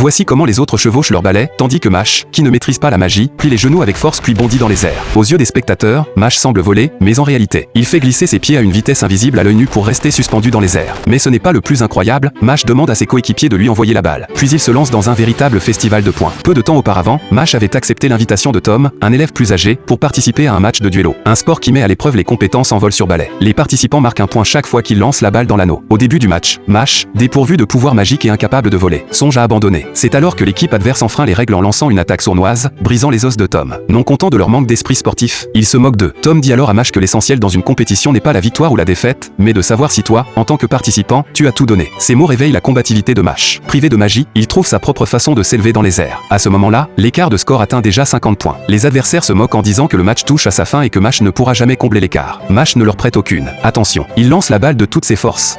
Voici comment les autres chevauchent leur balai, tandis que Mash, qui ne maîtrise pas la magie, plie les genoux avec force puis bondit dans les airs. Aux yeux des spectateurs, Mash semble voler, mais en réalité, il fait glisser ses pieds à une vitesse invisible à l'œil nu pour rester suspendu dans les airs. Mais ce n'est pas le plus incroyable, Mash demande à ses coéquipiers de lui envoyer la balle. Puis il se lance dans un véritable festival de points. Peu de temps auparavant, Mash avait accepté l'invitation de Tom, un élève plus âgé, pour participer à un match de duello. Un sport qui met à l'épreuve les compétences en vol sur balai. Les participants marquent un point chaque fois qu'ils lancent la balle dans l'anneau. Au début du match, Mash, dépourvu de pouvoir magique et incapable de voler, songe à abandonner. C'est alors que l'équipe adverse enfreint les règles en lançant une attaque sournoise, brisant les os de Tom. Non content de leur manque d'esprit sportif, il se moque d'eux. Tom dit alors à Mash que l'essentiel dans une compétition n'est pas la victoire ou la défaite, mais de savoir si toi, en tant que participant, tu as tout donné. Ces mots réveillent la combativité de Mash. Privé de magie, il trouve sa propre façon de s'élever dans les airs. À ce moment-là, l'écart de score atteint déjà 50 points. Les adversaires se moquent en disant que le match touche à sa fin et que Mash ne pourra jamais combler l'écart. Mash ne leur prête aucune attention. Il lance la balle de toutes ses forces.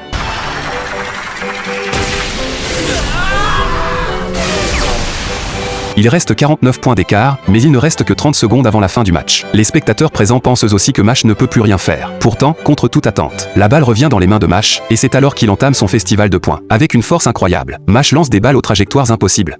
Il reste 49 points d'écart, mais il ne reste que 30 secondes avant la fin du match. Les spectateurs présents pensent eux aussi que Mash ne peut plus rien faire. Pourtant, contre toute attente, la balle revient dans les mains de Mash, et c'est alors qu'il entame son festival de points. Avec une force incroyable, Mash lance des balles aux trajectoires impossibles.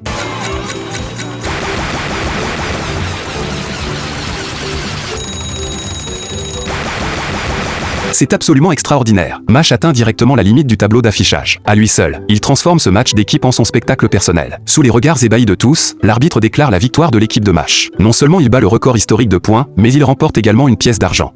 C'est absolument extraordinaire. Mash atteint directement la limite du tableau d'affichage. À lui seul, il transforme ce match d'équipe en son spectacle personnel. Sous les regards ébahis de tous, l'arbitre déclare la victoire de l'équipe de Mash. Non seulement il bat le record historique de points, mais il remporte également une pièce d'argent.